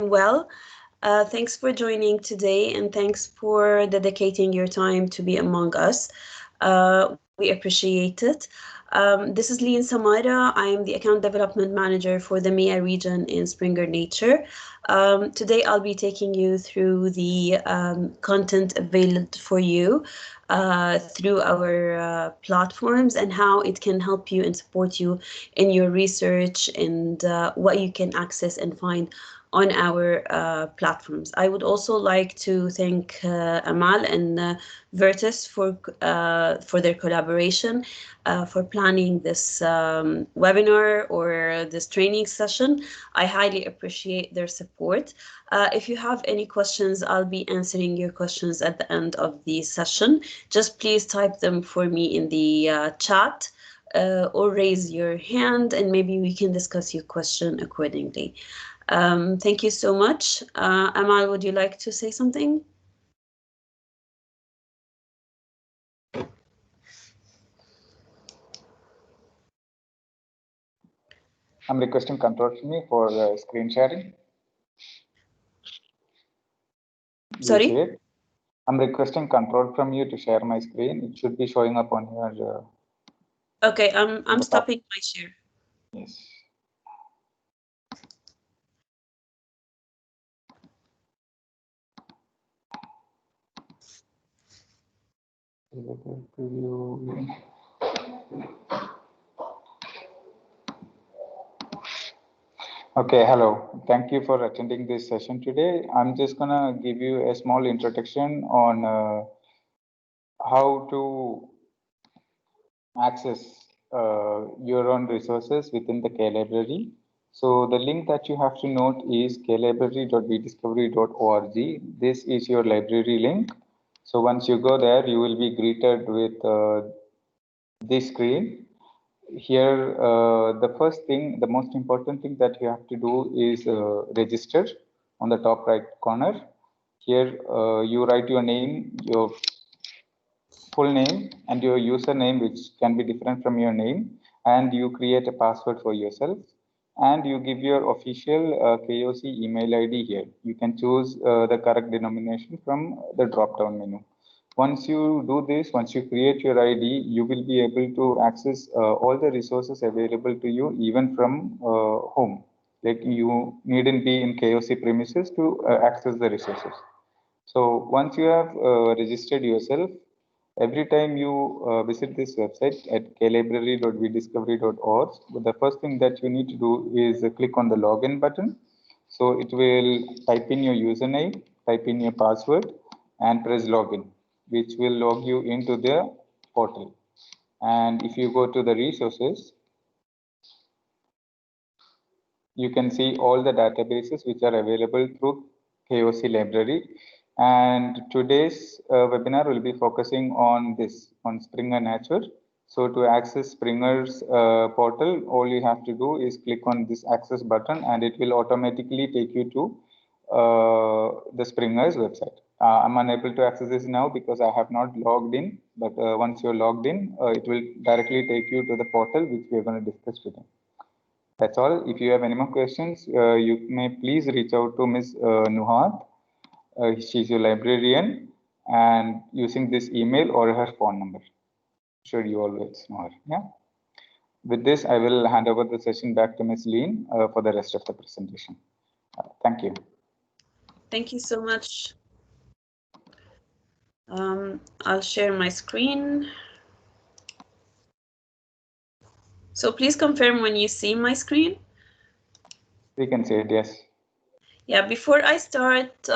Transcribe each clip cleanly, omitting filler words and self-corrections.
well. Thanks for joining today, and thanks for dedicating your time to be among us. We appreciate it. This is Lean Samara. I am the Account Development Manager for the MEA region in Springer Nature. Today, I'll be taking you through the content available for you through our platforms and how it can help you and support you in your research and what you can access and find on our platforms. I would also like to thank Amal and Virtus for their collaboration, for planning this webinar or this training session. I highly appreciate their support. If you have any questions, I'll be answering your questions at the end of the session. Just please type them for me in the chat. Or raise your hand and maybe we can discuss your question accordingly. Thank you so much. Amal, would you like to say something? I'm requesting control for me for screen sharing. Sorry? I'm requesting control from you to share my screen. It should be showing up on your. Okay, I'm stopping my share. Yes. Okay, hello. Thank you for attending this session today. I'm just gonna give you a small introduction on how to access your own resources within the K library. So the link that you have to note is klibrary.vdiscovery.org. This is your library link. So once you go there, you will be greeted with this screen. Here, the first thing, the most important thing that you have to do is register on the top right corner. Here, you write your name, your full name and your username, which can be different from your name, and you create a password for yourself, and you give your official KOC email ID here. You can choose the correct denomination from the drop-down menu. Once you do this, once you create your ID, you will be able to access all the resources available to you, even from home. Like you needn't be in KOC premises to access the resources. So once you have registered yourself, every time you visit this website at klibrary.vdiscovery.org, the first thing that you need to do is click on the login button. So it will type in your username, type in your password, and press login, which will log you into the portal. And if you go to the resources, you can see all the databases which are available through KOC library. And today's webinar will be focusing on this, on Springer Nature. So to access Springer's portal, all you have to do is click on this access button and it will automatically take you to the Springer's website. I'm unable to access this now because I have not logged in, but once you're logged in, it will directly take you to the portal which we're going to discuss today. That's all. If you have any more questions, you may please reach out to Ms. Nuhat. She's your librarian, and using this email or her phone number. I'm sure you always know her. Yeah. With this, I will hand over the session back to Ms. Lean for the rest of the presentation. Thank you. Thank you so much. I'll share my screen. So please confirm when you see my screen. We can see it, yes. Yeah, before I start,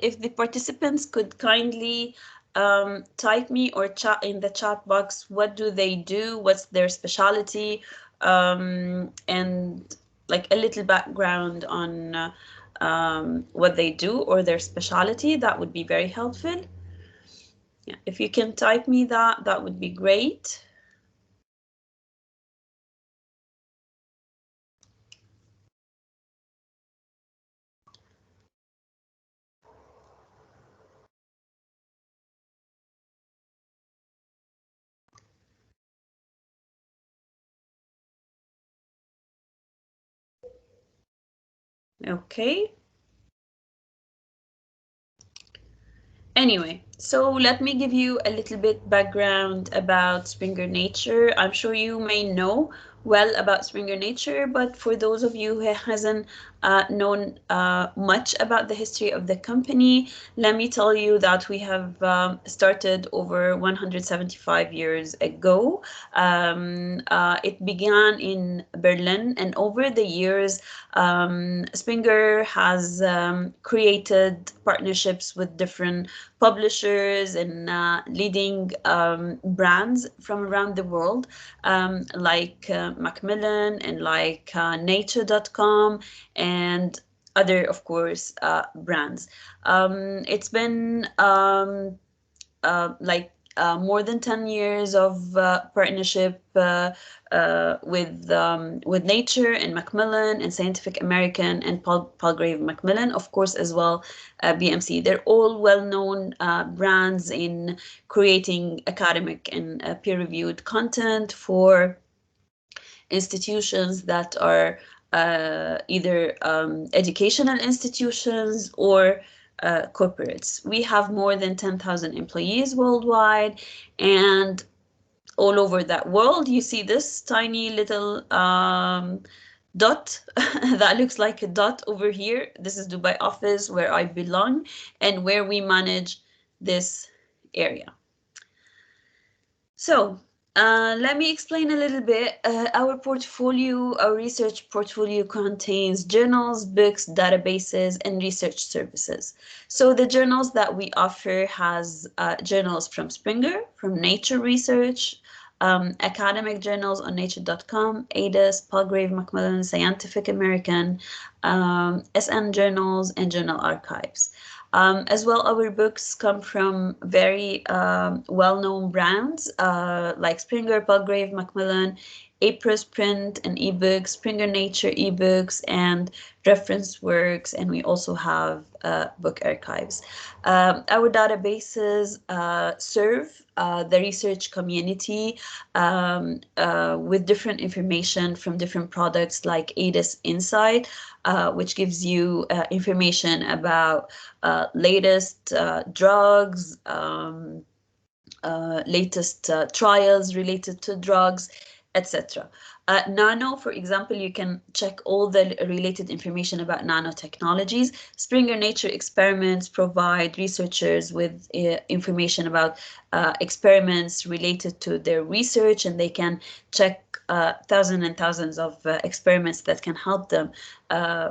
if the participants could kindly type me or chat in the chat box, what do they do, what's their specialty, and like a little background on what they do or their specialty, that would be very helpful. Yeah, if you can type me that, that would be great. Okay. Anyway, so let me give you a little bit background about Springer Nature. I'm sure you may know well about Springer Nature, but for those of you who hasn't known much about the history of the company, let me tell you that we have started over 175 years ago. It began in Berlin, and over the years, Springer has created partnerships with different publishers and leading brands from around the world, like Macmillan and like Nature.com and other, of course, brands. It's been more than 10 years of partnership with Nature and Macmillan and Scientific American and Palgrave Macmillan, of course, as well BMC. They're all well-known brands in creating academic and peer-reviewed content for institutions that are either educational institutions or corporates. We have more than 10,000 employees worldwide, and all over that world, you see this tiny little dot that looks like a dot over here. This is Dubai office where I belong and where we manage this area. So let me explain a little bit. Our portfolio, our research portfolio contains journals, books, databases, and research services. So the journals that we offer has journals from Springer, from Nature Research, academic journals on nature.com, ADIS, Palgrave Macmillan, Scientific American, SN journals, and journal archives. As well, our books come from very well-known brands like Springer, Palgrave, Macmillan, Apris Print and eBooks, Springer Nature eBooks, and reference works, and we also have book archives. Our databases serve the research community with different information from different products like ADIS Insight, which gives you information about latest drugs, latest trials related to drugs, etc. Nano, for example, you can check all the related information about nanotechnologies. Springer Nature experiments provide researchers with information about experiments related to their research, and they can check thousands and thousands of experiments that can help them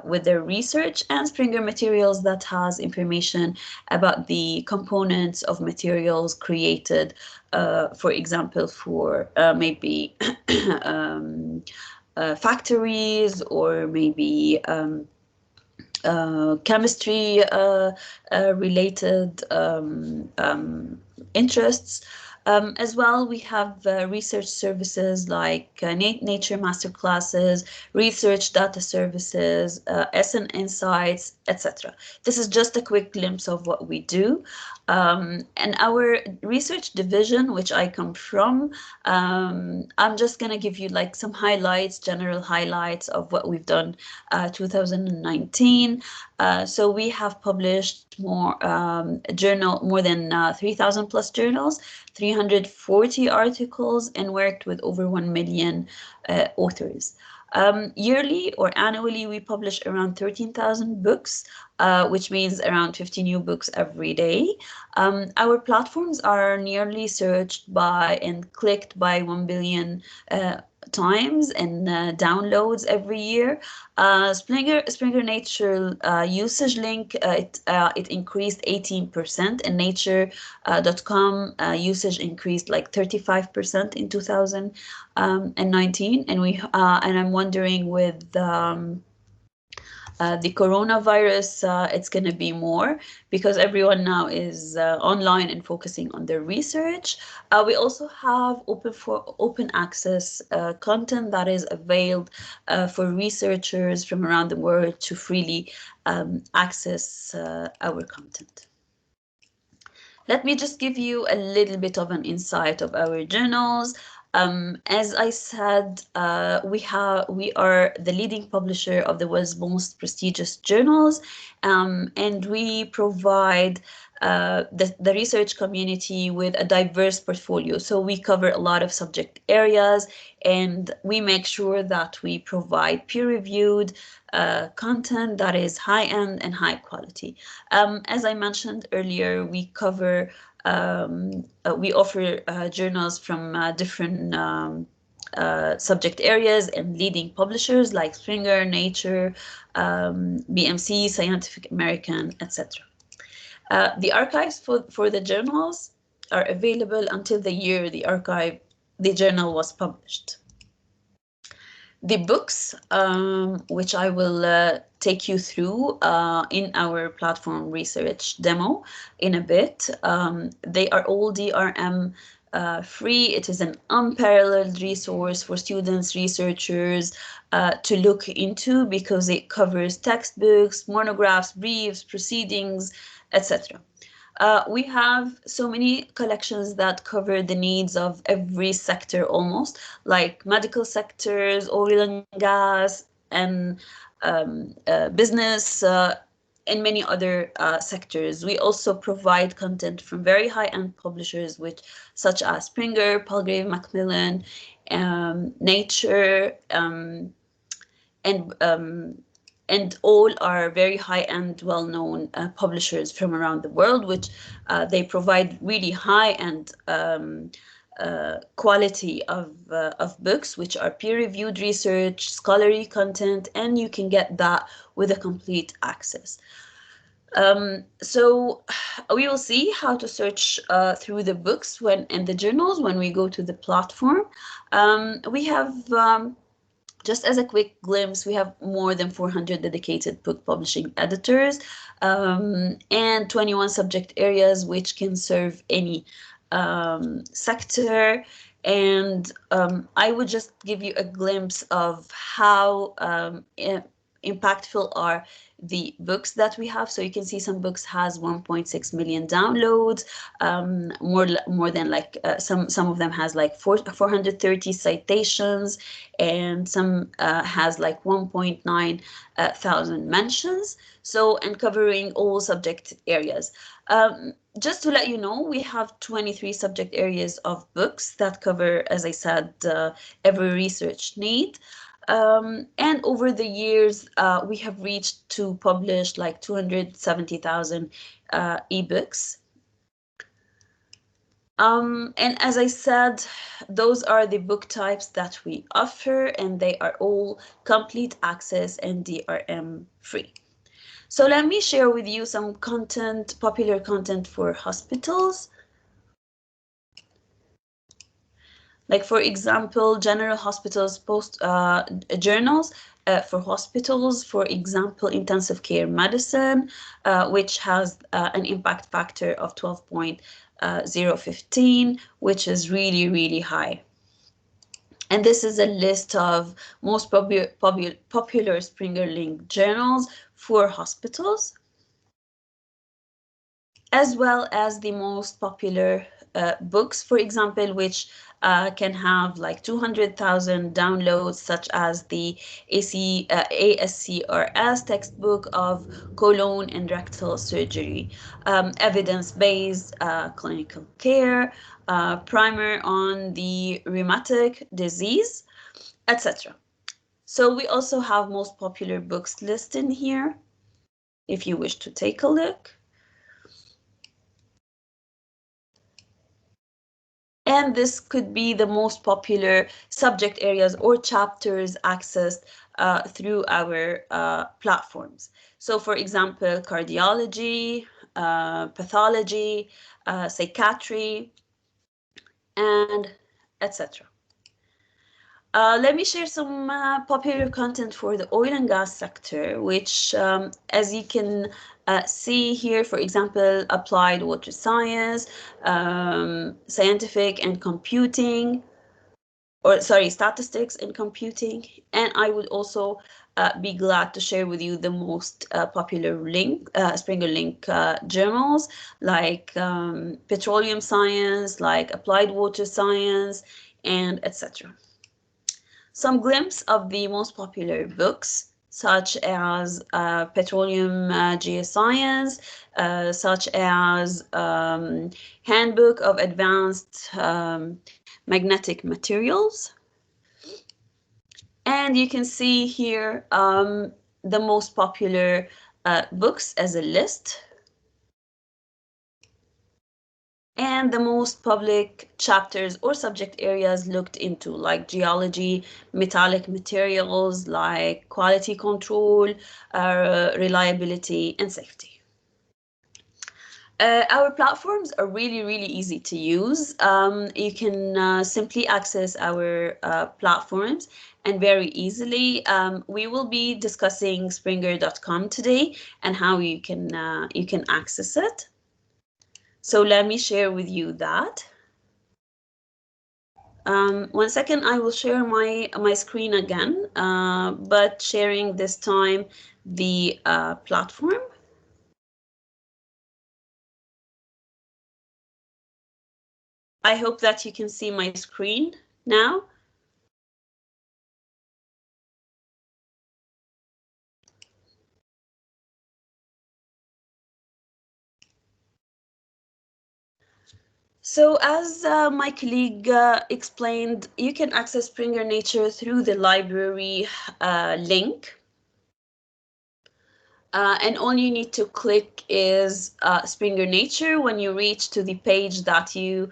with their research. And Springer Materials that has information about the components of materials created, for example, for maybe factories or maybe chemistry related interests. As well, we have research services like Nature Masterclasses, research data services, SN Insights, etc. This is just a quick glimpse of what we do. And our research division, which I come from, I'm just going to give you like some highlights, general highlights of what we've done 2019. So we have published more than 3,000 plus journals, 340 articles, and worked with over 1 million authors. Yearly or annually, we publish around 13,000 books, which means around 50 new books every day. Our platforms are nearly searched by and clicked by 1 billion times and downloads every year. Springer Nature usage link, it increased 18%, and nature.com usage increased like 35% in 2019. And I'm wondering with the coronavirus, it's going to be more because everyone now is online and focusing on their research. We also have open access content that is availed for researchers from around the world to freely access our content. Let me just give you a little bit of an insight of our journals. As I said, we are the leading publisher of the world's most prestigious journals, and we provide the research community with a diverse portfolio. So we cover a lot of subject areas, and we make sure that we provide peer-reviewed content that is high-end and high quality. As I mentioned earlier, we offer journals from different subject areas and leading publishers like Springer, Nature, BMC, Scientific American, etc. The archives for the journals are available until the year the journal was published. The books, which I will take you through in our platform research demo in a bit, they are all DRM free. It is an unparalleled resource for students, researchers to look into because it covers textbooks, monographs, briefs, proceedings, etc. We have so many collections that cover the needs of every sector almost, like medical sectors, oil and gas, and business, and many other sectors. We also provide content from very high-end publishers, such as Springer, Palgrave Macmillan, Nature, and all are very high-end, well-known publishers from around the world, which they provide really high-end quality of books, which are peer-reviewed research, scholarly content, and you can get that with a complete access. So we will see how to search through the books and the journals when we go to the platform. We have just as a quick glimpse, we have more than 400 dedicated book publishing editors and 21 subject areas which can serve any sector. And I would just give you a glimpse of how impactful are the books that we have. So you can see some books has 1.6 million downloads, more than like some of them has like 430 citations, and some has like 1.9 thousand mentions. So, and covering all subject areas. Just to let you know, we have 23 subject areas of books that cover, as I said, every research need. And over the years, we have reached to publish like 270,000 ebooks. And as I said, those are the book types that we offer, and they are all complete access and DRM free. So let me share with you some content, popular content for hospitals. Like, for example, General Hospitals post journals for hospitals, for example, intensive care medicine, which has an impact factor of 12.015, which is really, really high. And this is a list of most popular Springer Link journals for hospitals, as well as the most popular books, for example, which can have like 200,000 downloads, such as the ASCRS textbook of colon and rectal surgery, evidence-based clinical care, primer on the rheumatic disease, etc. So we also have most popular books listed here, if you wish to take a look. And this could be the most popular subject areas or chapters accessed through our platforms. So, for example, cardiology, pathology, psychiatry, and etc. Let me share some popular content for the oil and gas sector, which, as you can see here, for example, applied water science, scientific and computing, statistics and computing. And I would also be glad to share with you the most popular Springer Link journals, like petroleum science, like applied water science, and etc. Some glimpse of the most popular books, such as Petroleum Geoscience, such as Handbook of Advanced Magnetic Materials. And you can see here the most popular books as a list, and the most public chapters or subject areas looked into, like geology, metallic materials, like quality control, reliability, and safety. Our platforms are really, really easy to use. You can simply access our platforms and very easily. We will be discussing Springer.com today and how you can access it. So let me share with you that. 1 second, I will share my screen again, but sharing this time the platform. I hope that you can see my screen now. So as my colleague explained, you can access Springer Nature through the library link. And all you need to click is Springer Nature when you reach to the page that you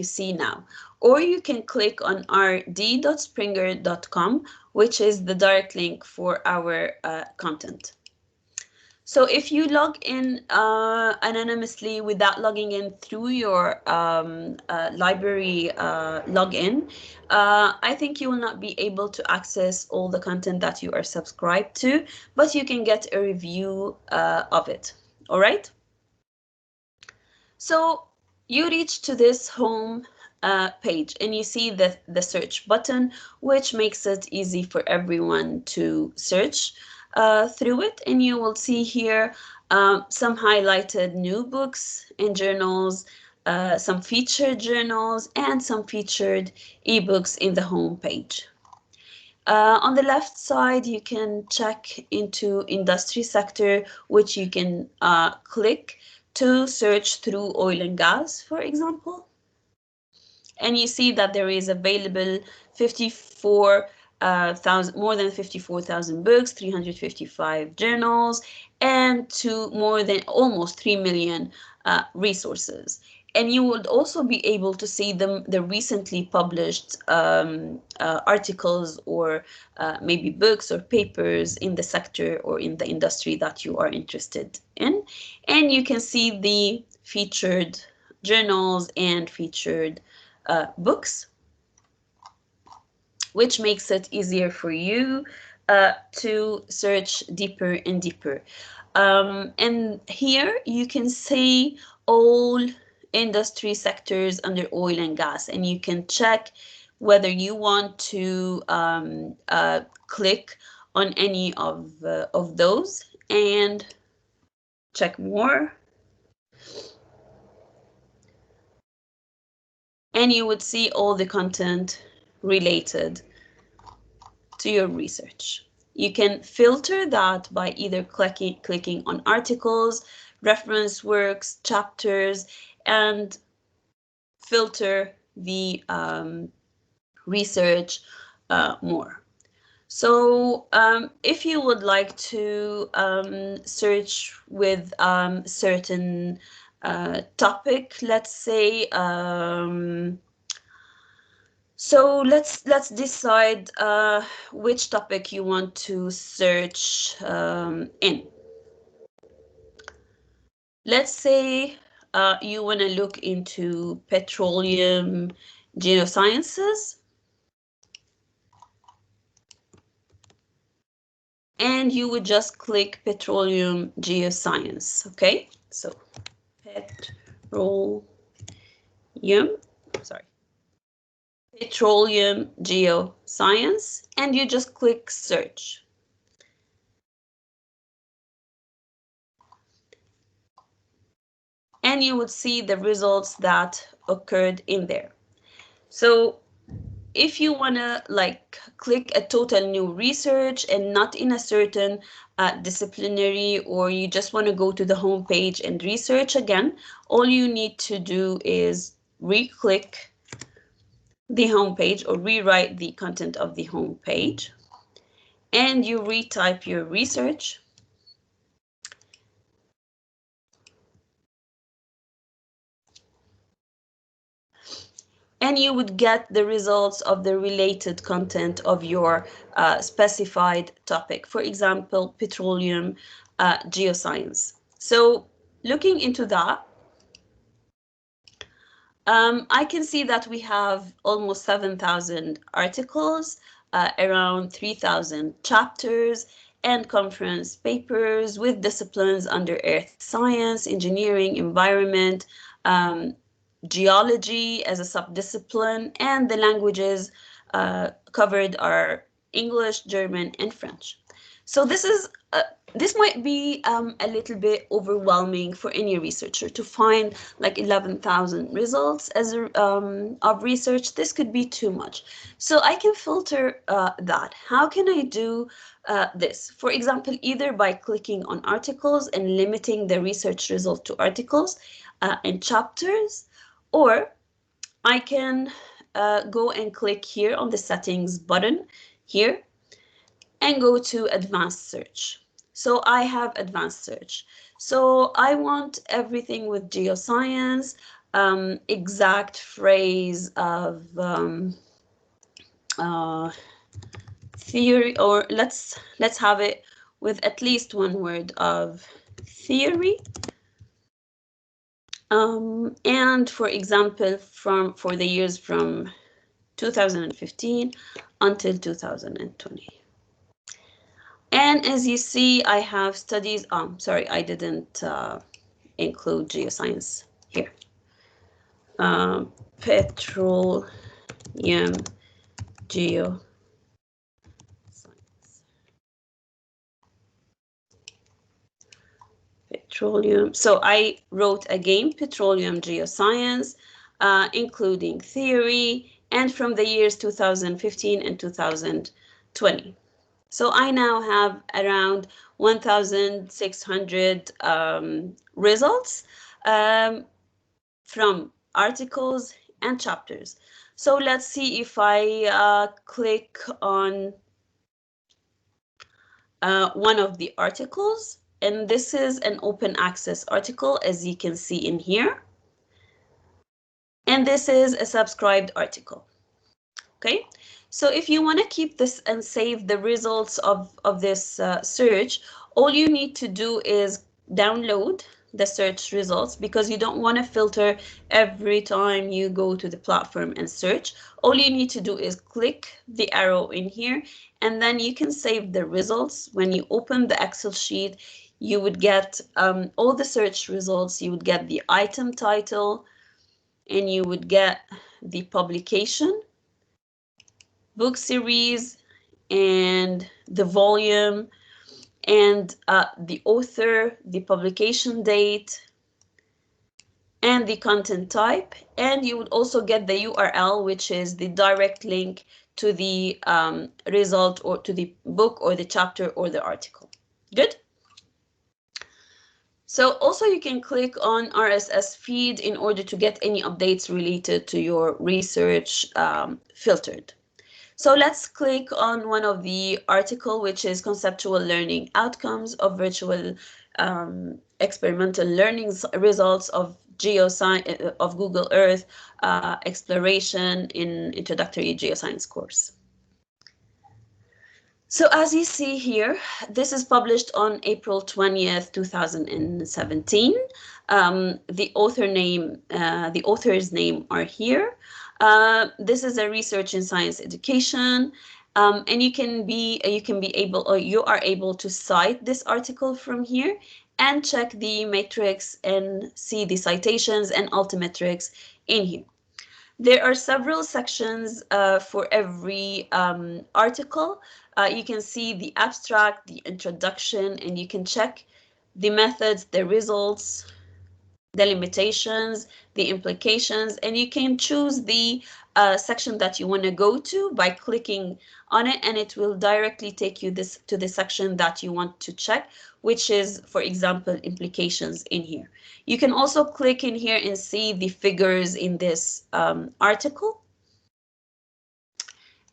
see now. Or you can click on rd.springer.com, which is the direct link for our content. So if you log in anonymously without logging in through your library login, I think you will not be able to access all the content that you are subscribed to, but you can get a review of it. All right? So you reach to this home page and you see the search button, which makes it easy for everyone to search through it. And you will see here some highlighted new books and journals, some featured journals, and some featured ebooks in the home page. On the left side, you can check into industry sector, which you can click to search through oil and gas, for example. And you see that there is available 54,000, more than 54,000 books, 355 journals, and to more than almost 3 million resources. And you would also be able to see the recently published articles or maybe books or papers in the sector or in the industry that you are interested in. And you can see the featured journals and featured books, which makes it easier for you to search deeper and deeper. And here you can see all industry sectors under oil and gas, and you can check whether you want to click on any of those and check more. And you would see all the content related to your research. You can filter that by either clicking on articles, reference works, chapters, and filter the research more. So if you would like to search with certain topic, let's say, so let's decide which topic you want to search in. Let's say you want to look into petroleum geosciences, and you would just click petroleum geoscience. Okay, so petroleum geoscience, and you just click search. And you would see the results that occurred in there. So if you want to like click a total new research and not in a certain disciplinary, or you just want to go to the home page and research again, all you need to do is re-click the home page or rewrite the content of the home page, and you retype your research. And you would get the results of the related content of your specified topic. For example, petroleum geoscience. So looking into that, I can see that we have almost 7,000 articles, around 3,000 chapters, and conference papers with disciplines under earth science, engineering, environment, geology as a subdiscipline, and the languages covered are English, German, and French. So this might be a little bit overwhelming for any researcher to find like 11,000 results as of research. This could be too much. So I can filter that. How can I do this? For example, either by clicking on articles and limiting the research result to articles and chapters, or I can go and click here on the settings button here and go to advanced search. So I have advanced search. So I want everything with geoscience, exact phrase of theory, or let's have it with at least one word of theory. And for example, for the years from 2015 until 2020. And as you see, I have studies. Sorry, I didn't include geoscience here. Petroleum geoscience. Petroleum. So I wrote again petroleum geoscience, including theory, and from the years 2015 and 2020. So I now have around 1,600 results from articles and chapters. So let's see if I click on one of the articles, and this is an open access article, as you can see in here. And this is a subscribed article. Okay, so if you want to keep this and save the results of this search, all you need to do is download the search results, because you don't want to filter every time you go to the platform and search. All you need to do is click the arrow in here, and then you can save the results. When you open the Excel sheet, you would get all the search results. You would get the item title, and you would get the publication, book series, and the volume, and the author, the publication date, and the content type. And you would also get the URL, which is the direct link to the result, or to the book or the chapter or the article. Good. So also you can click on RSS feed in order to get any updates related to your research filtered. So let's click on one of the article, which is conceptual learning outcomes of virtual experimental learning results of geoscience of Google Earth exploration in introductory geoscience course. So as you see here, this is published on April 20th, 2017. The author's name are here. This is a research in science education, and you are able to cite this article from here and check the matrix and see the citations and altimetrics in here. There are several sections for every article. You can see the abstract, the introduction, and you can check the methods, the results, the limitations, the implications, and you can choose the section that you want to go to by clicking on it, and it will directly take you to the section that you want to check, which is, for example, implications in here. You can also click in here and see the figures in this article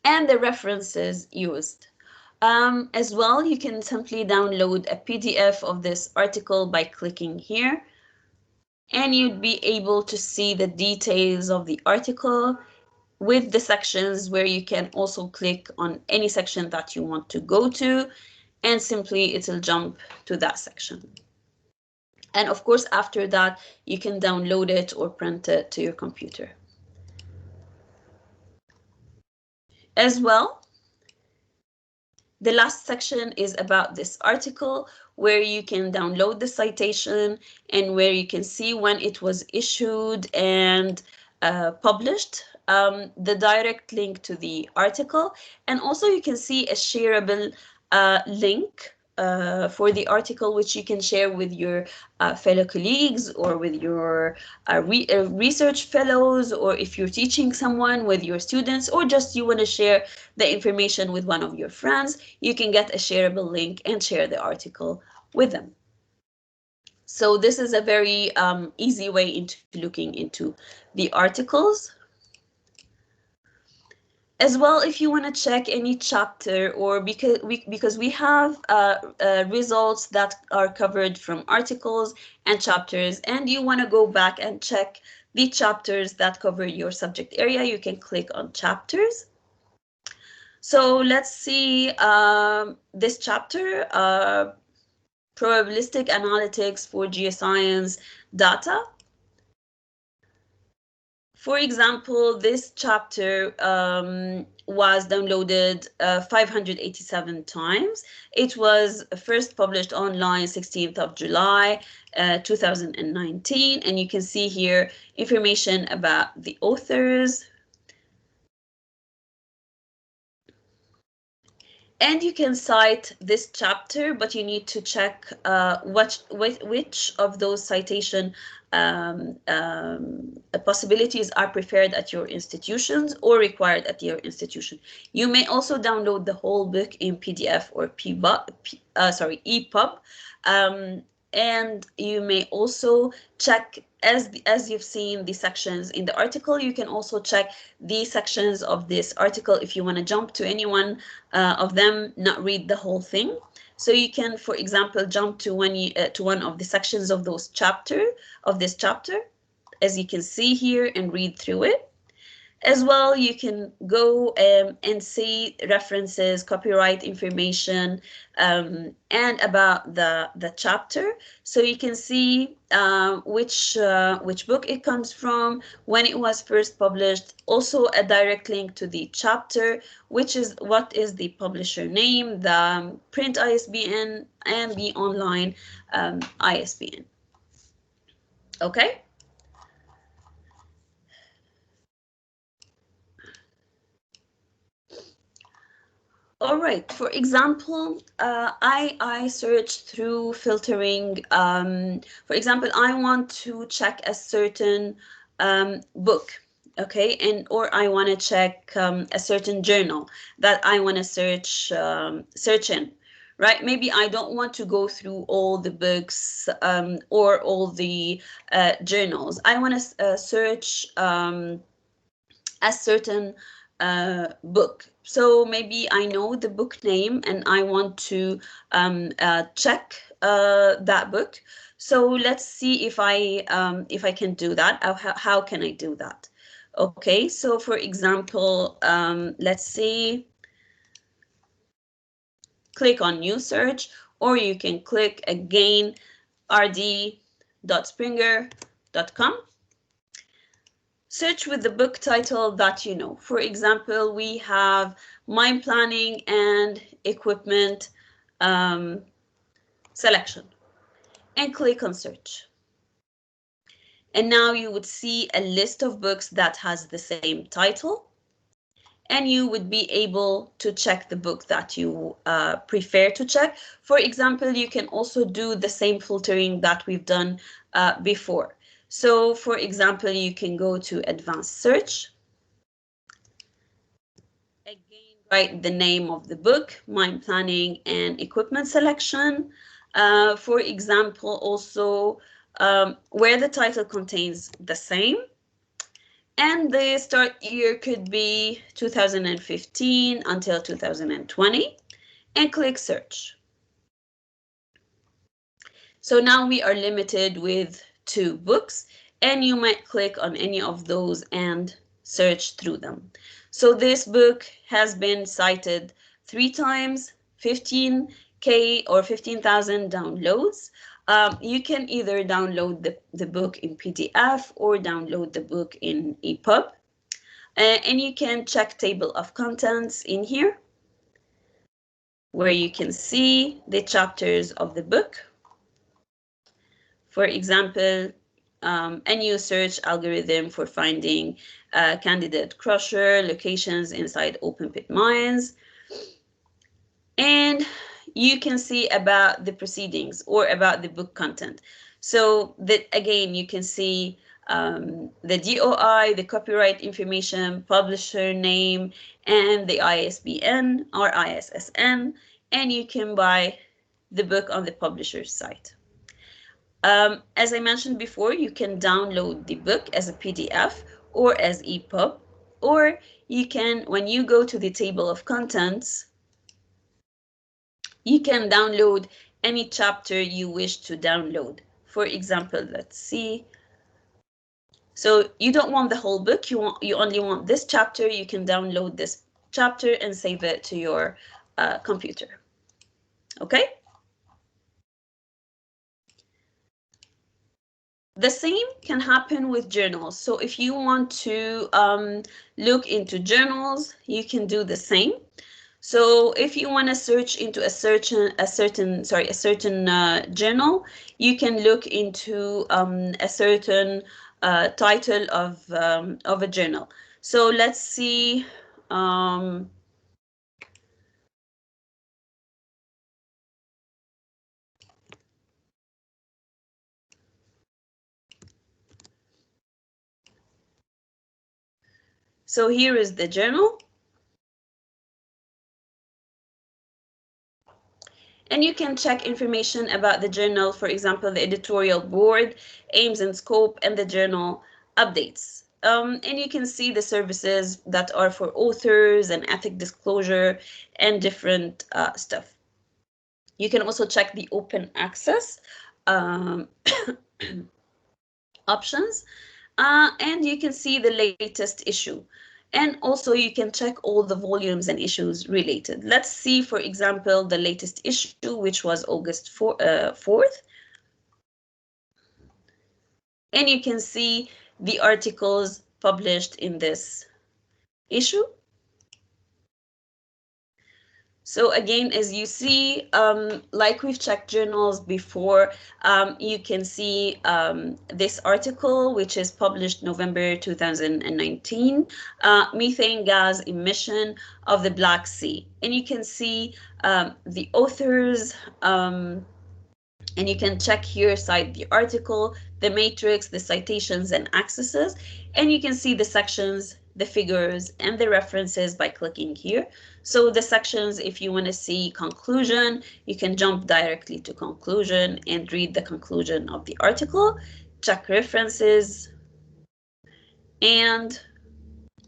and the references used. As well, you can simply download a PDF of this article by clicking here, and you'd be able to see the details of the article with the sections, where you can also click on any section that you want to go to, and simply it'll jump to that section. And of course, after that, you can download it or print it to your computer. As well, the last section is about this article, where you can download the citation and where you can see when it was issued and published, the direct link to the article, and also you can see a shareable link for the article, which you can share with your fellow colleagues, or with your research fellows, or if you're teaching someone, with your students, or just you want to share the information with one of your friends, you can get a shareable link and share the article with them. So this is a very easy way into looking into the articles. As well, if you want to check any chapter, or because we have results that are covered from articles and chapters, and you want to go back and check the chapters that cover your subject area, you can click on chapters. So let's see this chapter, probabilistic analytics for geoscience data. For example, this chapter was downloaded 587 times. It was first published online 16th of July 2019, and you can see here information about the authors. And you can cite this chapter, but you need to check which of those citation possibilities are preferred at your institutions or required at your institution. You may also download the whole book in PDF or EPUB. And you may also check, as you've seen the sections in the article, you can also check the sections of this article if you want to jump to any one of them, not read the whole thing. So you can, for example, jump to one of the sections of this chapter, as you can see here, and read through it. As well, you can go and see references, copyright information, and about the chapter. So you can see which book it comes from, when it was first published, also a direct link to the chapter, what is the publisher name, the print ISBN, and the online ISBN. Okay. All right. For example, I search through filtering. For example, I want to check a certain book, okay, or I want to check a certain journal that I want to search in, right? Maybe I don't want to go through all the books or all the journals. I want to search a certain book. So maybe I know the book name and I want to check that book. So let's see if I can do that. How can I do that? Okay, so for example, let's see, click on new search, or you can click again rd.springer.com. Search with the book title that you know. For example, we have Mine Planning and Equipment Selection, and click on search. And now you would see a list of books that has the same title, and you would be able to check the book that you prefer to check. For example, you can also do the same filtering that we've done before. So for example, you can go to advanced search, write the name of the book, mine planning, and equipment selection. For example, also where the title contains the same. And the start year could be 2015 until 2020, and click search. So now we are limited with 2 books, and you might click on any of those and search through them. So this book has been cited 3 times, 15K or 15,000 downloads. You can either download the book in PDF or download the book in EPUB. And you can check table of contents in here, where you can see the chapters of the book. For example, a new search algorithm for finding candidate crusher locations inside open pit mines. And you can see about the proceedings or about the book content. So that again, you can see the DOI, the copyright information, publisher name, and the ISBN or ISSN, and you can buy the book on the publisher's site. As I mentioned before, you can download the book as a PDF or as EPUB, or you can, when you go to the table of contents, you can download any chapter you wish to download. For example, let's see. So you don't want the whole book, you only want this chapter. You can download this chapter and save it to your computer. Okay? The same can happen with journals. So if you want to look into journals, you can do the same. So if you want to search into a certain journal, you can look into a certain title of a journal. So let's see. So here is the journal. And you can check information about the journal, for example, the editorial board, aims and scope, and the journal updates. And you can see the services that are for authors and ethic disclosure and different stuff. You can also check the open access options, and you can see the latest issue. And also you can check all the volumes and issues related. Let's see, for example, the latest issue, which was August 4th. And you can see the articles published in this issue. So again, as you see, like we've checked journals before, you can see this article, which is published November 2019, methane gas emission of the Black Sea. And you can see the authors, and you can check here, cite the article, the matrix, the citations and accesses, and you can see the sections, the figures, and the references by clicking here. So the sections, if you want to see conclusion, you can jump directly to conclusion and read the conclusion of the article, check references, and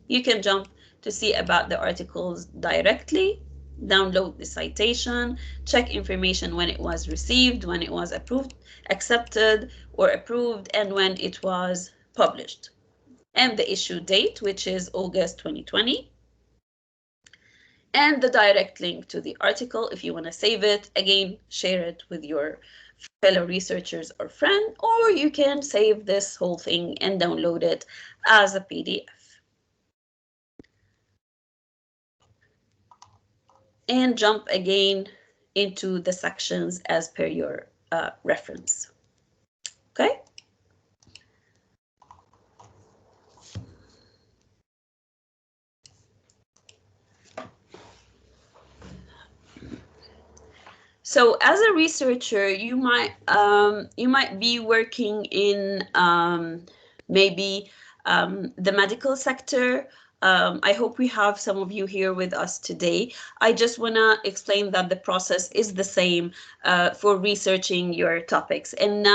you can jump to see about the articles directly, download the citation, check information when it was received, when it was approved, accepted, or approved, and when it was published. And the issue date, which is August 2020. And the direct link to the article if you want to save it. Again, share it with your fellow researchers or friend, or you can save this whole thing and download it as a PDF. And jump again into the sections as per your reference. Okay? So as a researcher, you might be working in maybe the medical sector, I hope we have some of you here with us today. I just want to explain that the process is the same for researching your topics. And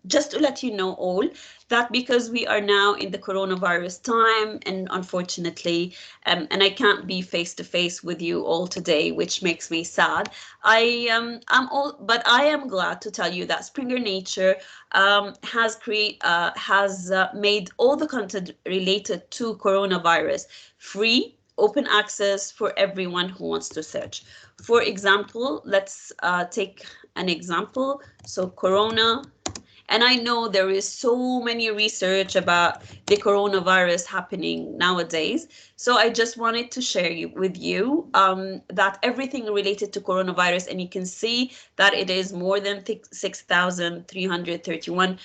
just to let you know all that because we are now in the coronavirus time, and unfortunately, and I can't be face to face with you all today, which makes me sad. But I am glad to tell you that Springer Nature has made all the content related to coronavirus free, open access for everyone who wants to search. For example, let's take an example. So corona, and I know there is so many research about the coronavirus happening nowadays. So I just wanted to share with you that everything related to coronavirus, and you can see that it is more than 6,331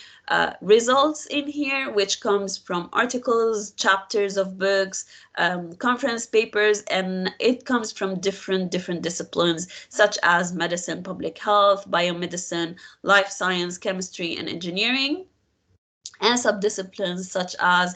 results in here, which comes from articles, chapters of books, conference papers, and it comes from different disciplines such as medicine, public health, biomedicine, life science, chemistry, and engineering, and subdisciplines such as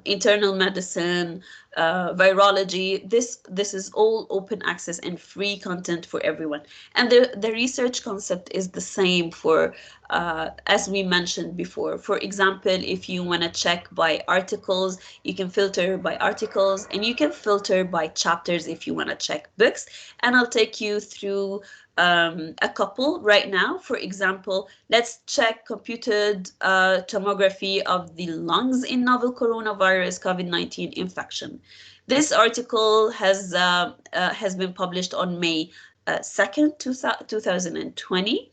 internal medicine, virology. This is all open access and free content for everyone. And the research concept is the same for as we mentioned before. For example, if you want to check by articles, you can filter by articles, and you can filter by chapters if you want to check books. And I'll take you through a couple right now. For example, let's check computed tomography of the lungs in novel coronavirus COVID-19 infection. This article has been published on May 2nd, 2020.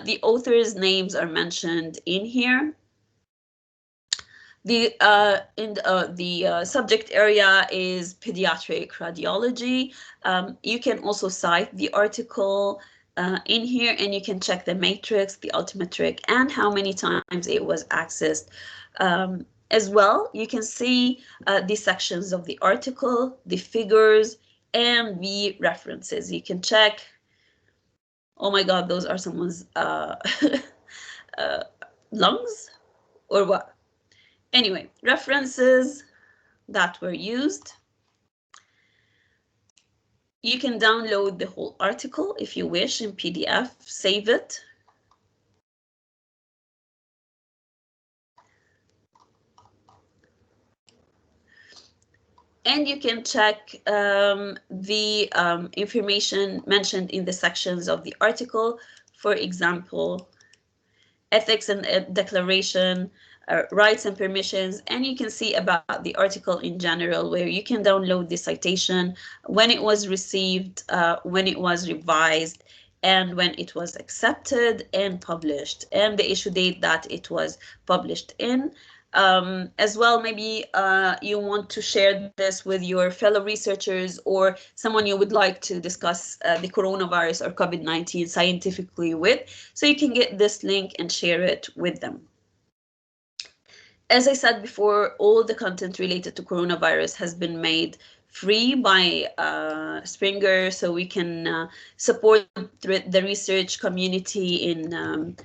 The authors' names are mentioned in here. The subject area is pediatric radiology. You can also cite the article in here, and you can check the matrix, the altimetric, and how many times it was accessed. As well, you can see the sections of the article, the figures, and the references. You can check. Oh my God, those are someone's lungs or what? Anyway, references that were used. You can download the whole article if you wish in PDF, save it. And you can check the information mentioned in the sections of the article. For example, ethics and declaration, rights and permissions, and you can see about the article in general, where you can download the citation, when it was received, when it was revised, and when it was accepted and published, and the issue date that it was published in. As well, maybe you want to share this with your fellow researchers or someone you would like to discuss the coronavirus or COVID-19 scientifically with, so you can get this link and share it with them. As I said before, all the content related to coronavirus has been made free by Springer, so we can support the research community in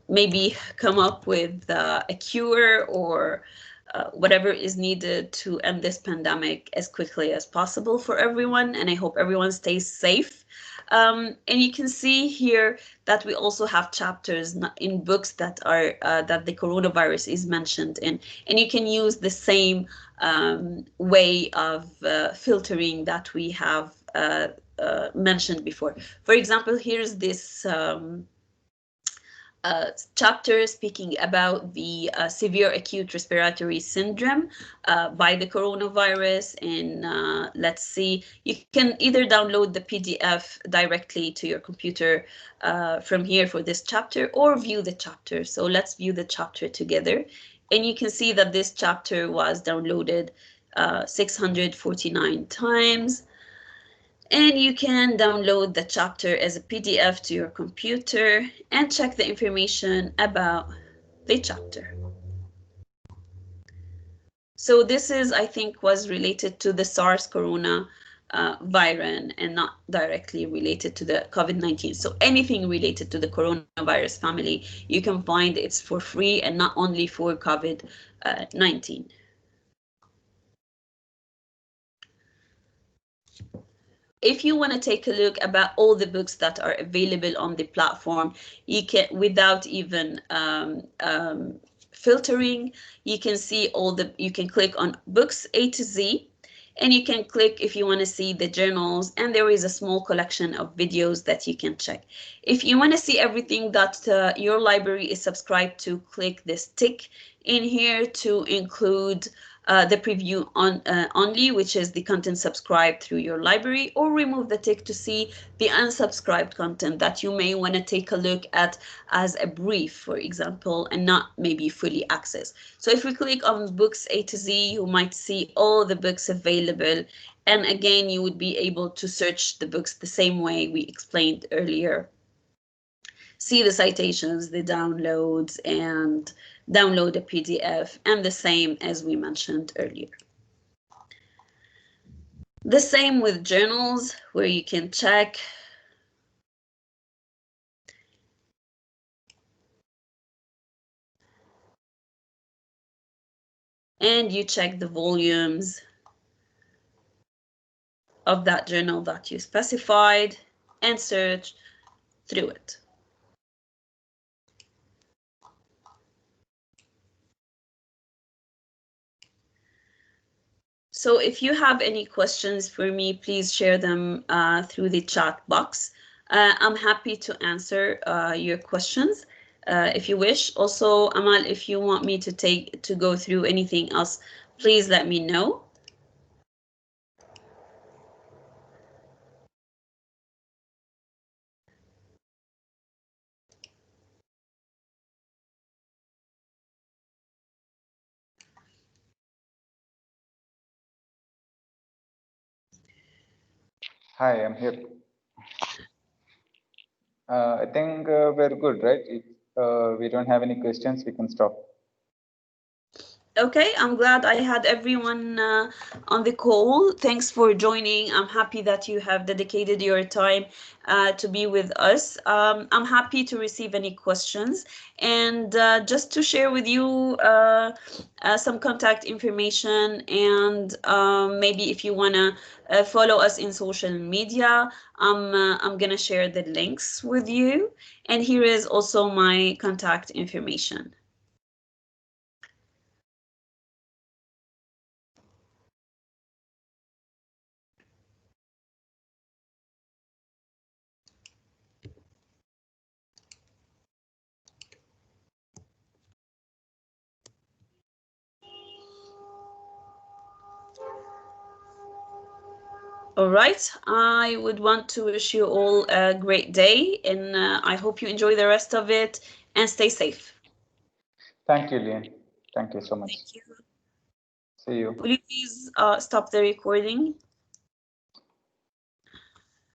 maybe come up with a cure or whatever is needed to end this pandemic as quickly as possible for everyone. And I hope everyone stays safe. And you can see here that we also have chapters in books that are that the coronavirus is mentioned in, and you can use the same way of filtering that we have mentioned before. For example, here's this chapter speaking about the severe acute respiratory syndrome by the coronavirus. And let's see, you can either download the PDF directly to your computer from here for this chapter, or view the chapter. So let's view the chapter together. And you can see that this chapter was downloaded 649 times. And you can download the chapter as a PDF to your computer and check the information about the chapter. So this is, I think, was related to the SARS corona virus and not directly related to the COVID-19. So anything related to the coronavirus family, you can find it's for free and not only for COVID-19. If you want to take a look about all the books that are available on the platform, you can, without even filtering, you can see all the, you can click on books A to Z, and you can click if you want to see the journals, and there is a small collection of videos that you can check. If you want to see everything that your library is subscribed to, click this tick in here to include the preview on only, which is the content subscribed through your library, or remove the tick to see the unsubscribed content that you may want to take a look at as a brief, for example, and not maybe fully access. So if we click on books A to Z, you might see all the books available. And again, you would be able to search the books the same way we explained earlier. See the citations, the downloads, and download a PDF, and the same as we mentioned earlier. The same with journals, where you can check and you check the volumes of that journal that you specified and search through it. So if you have any questions for me, please share them through the chat box. I'm happy to answer your questions if you wish. Also, Amal, if you want me to go through anything else, please let me know. Hi, I'm here. I think we're good, right? If we don't have any questions, we can stop. Okay, I'm glad I had everyone on the call. Thanks for joining. I'm happy that you have dedicated your time to be with us. I'm happy to receive any questions, and just to share with you some contact information, and maybe if you want to follow us in social media, I'm gonna share the links with you, and here is also my contact information. All right, I would want to wish you all a great day, and I hope you enjoy the rest of it and stay safe. Thank you, Lian. Thank you so much. Thank you. See you. Will you please stop the recording?